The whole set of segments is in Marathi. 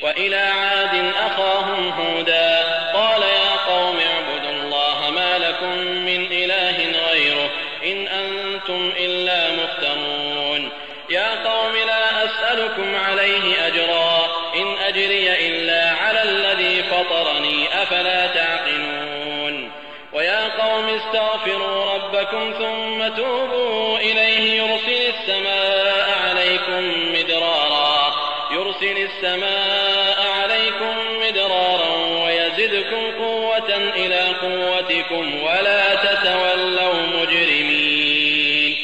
وإلى عاد أخاهم هودا قال يا قوم اعبدوا الله ما لكم من إله غيره إن أنتم إلا مفترون يا قوم لا أسألكم عليه أجرا إن أجري إلا على الذي فطرني أفلا تعقلون ويا قوم استغفروا ربكم ثم توبوا إليه يرسل السماء مدرارا ويزدكم قوة إلى قوتكم ولا تتولوا مجرمين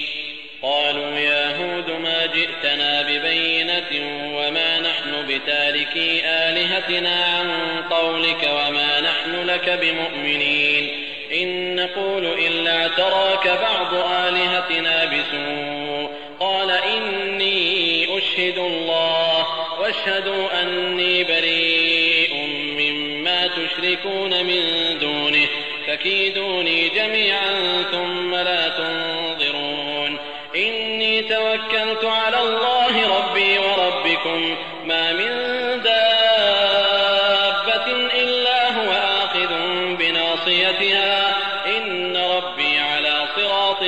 قالوا يا هود ما جئتنا ببينة وما نحن بتاركي آلهتنا عن قولك وما نحن لك بمؤمنين إن نقول إلا اعتراك بعض آلهتنا بسوء قال إني أشهد الله واشهدوا أني بريء مما تشركون من دونه فكيدوني جميعا ثم لا تنظرون إني توكلت على الله ربي وربكم ما من دابة إلا هو آخذ بناصيتها إن ربي على صراط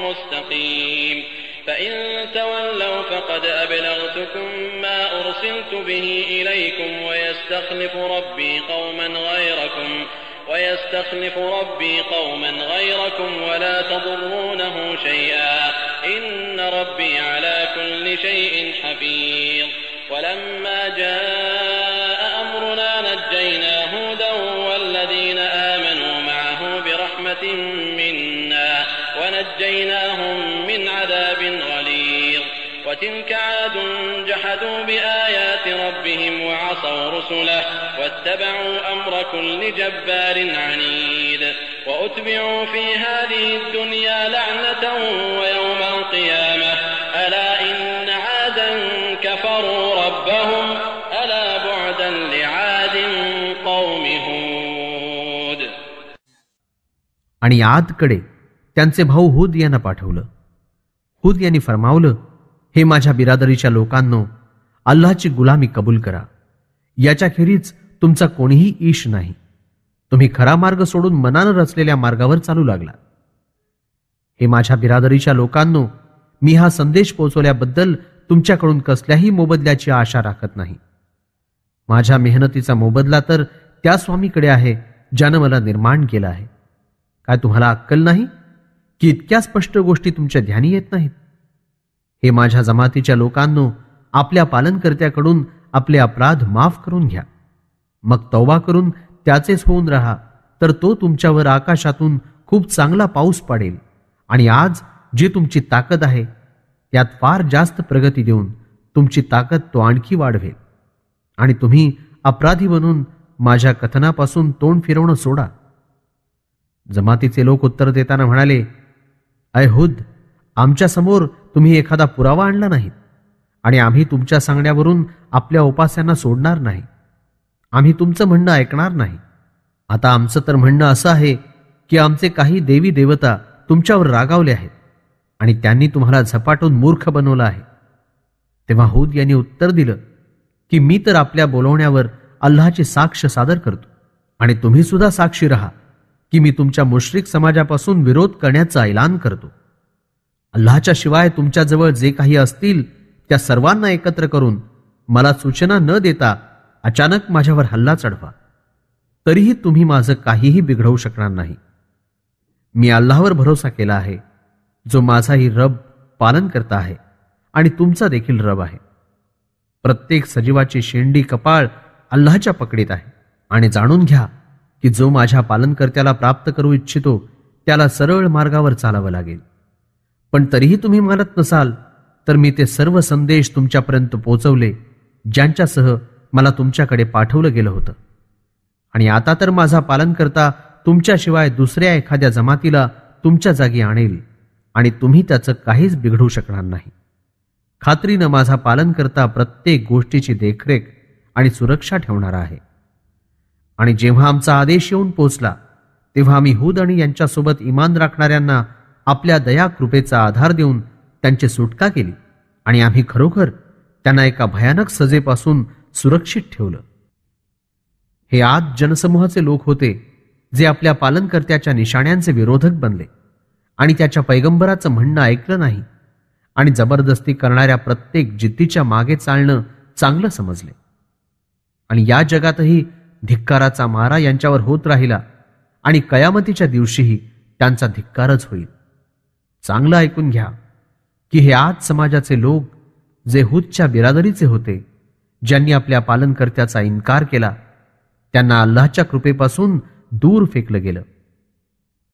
مستقيم فإن تولوا فقد أبلغتكم ما أرسلت به إليكم ويستخلف ربي قوما غيركم ولا تضرونه شيئا إن ربي على كل شيء حفيظ ولما جاء أمرنا نجينا هودا والذين آمنوا معه برحمة منا ونجيناهم من عذاب غليظ وتلك عاد جحدوا بآيات ربهم وعصوا رسله واتبعوا أمر كل جبار عنيد وأتبعوا في هذه الدنيا لعنة ويوم القيامة ألا إن عادا كفروا ربهم ألا بعدا لعاد قوم هود. आणि आदकडे त्यांचे भाऊ हुद यांना पाठवलं. हुद यांनी फरमावलं, हे माझ्या बिरादरीच्या लोकांनो, अल्लाहची गुलामी कबूल करा. याच्याखेरीज तुमचा कोणीही ईश नाही. तुम्ही खरा मार्ग सोडून मनानं रचलेल्या मार्गावर चालू लागला. हे माझ्या बिरादरीच्या लोकांनो, मी हा संदेश पोहोचवल्याबद्दल तुमच्याकडून कसल्याही मोबदल्याची आशा राखत नाही. माझ्या मेहनतीचा मोबदला तर त्या स्वामीकडे आहे ज्यानं मला निर्माण केलं आहे. काय तुम्हाला अक्कल नाही की इतक्या स्पष्ट गोष्टी तुमच्या ध्यानी येत नाहीत? हे माझ्या जमातीच्या लोकांनो, आपल्या पालनकर्त्याकडून आपले अपराध माफ करून घ्या. मग तौबा करून त्याचेच होऊन राहा, तर तो तुमच्यावर आकाशातून खूप चांगला पाऊस पाडेल आणि आज जी तुमची ताकद आहे त्यात फार जास्त प्रगती देऊन तुमची ताकद तो आणखी वाढवेल. आणि तुम्ही अपराधी बनून माझ्या कथनापासून तोंड फिरवणं सोडा. जमातीचे लोक उत्तर देताना म्हणाले, अय हुद, आमच्या समोर तुम्ही एखादा पुरावा आणला नाहीत आणि आम्ही तुमच्या सांगण्यावरून आपल्या उपास्यांना सोडणार नाही. आम्ही तुमचं म्हणणं ऐकणार नाही. आता आमचं तर म्हणणं असं आहे की आमचे काही देवी देवता तुमच्यावर रागावले आहेत आणि त्यांनी तुम्हाला झपाटून मूर्ख बनवलं आहे. तेव्हा हुद यांनी उत्तर दिलं की मी तर आपल्या बोलवण्यावर अल्लाहची साक्ष सादर करतो आणि तुम्ही सुद्धा साक्षी राहा की मी तुमच्या मुश्रिक समाजापासून विरोध करण्याचा ऐलान करतो. अल्लाहच्या शिवाय तुमच्याजवळ जे काही असतील त्या सर्वांना एकत्र करून मला सूचना न देता अचानक माझ्यावर हल्ला चढवा, तरीही तुम्ही माझं काहीही बिघडवू शकणार नाही. मी अल्लाहवर भरोसा केला आहे, जो माझाही रब पालन करता आहे आणि तुमचा देखील रब आहे. प्रत्येक सजीवाची शेंडी कपाळ अल्लाहच्या पकडीत आहे आणि जाणून घ्या की जो माझ्या पालनकर्त्याला प्राप्त करू इच्छितो त्याला सरळ मार्गावर चालावं लागेल. पण तरीही तुम्ही मानत नसाल तर मी ते सर्व संदेश तुमच्यापर्यंत पोहोचवले ज्यांच्यासह मला तुमच्याकडे पाठवलं गेलं होतं. आणि आता तर माझा पालनकर्ता तुमच्याशिवाय दुसऱ्या एखाद्या जमातीला तुमच्या जागी आणेल आणि तुम्ही त्याचं काहीच बिघडवू शकणार नाही. खात्रीनं माझा पालनकर्ता प्रत्येक गोष्टीची देखरेख आणि सुरक्षा ठेवणारा आहे. आणि जेव्हा आमचा आदेश येऊन पोहोचला तेव्हा आम्ही हुद आणि यांच्यासोबत इमान राखणाऱ्यांना आपल्या दया कृपेचा आधार देऊन त्यांची सुटका केली आणि आम्ही खरोखर त्यांना एका भयानक सजेपासून सुरक्षित ठेवलं. हे आद जनसमूहाचे लोक होते जे आपल्या पालनकर्त्याच्या निशाण्यांचे विरोधक बनले आणि त्याच्या पैगंबराचं म्हणणं ऐकलं नाही आणि जबरदस्ती करणाऱ्या प्रत्येक जिद्दीच्या मागे चालणं चांगलं समजले. आणि या जगातही धिक्काराचा मारा यांच्यावर होत राहिला आणि कयामतीच्या दिवशीही त्यांचा धिक्कारच होईल. चांगलं ऐकून घ्या की हे आद समाजाचे लोक जे हूदच्या बिरादरीचे होते, ज्यांनी आपल्या पालनकर्त्याचा इन्कार केला, त्यांना अल्लाहच्या कृपेपासून दूर फेकलं गेलं.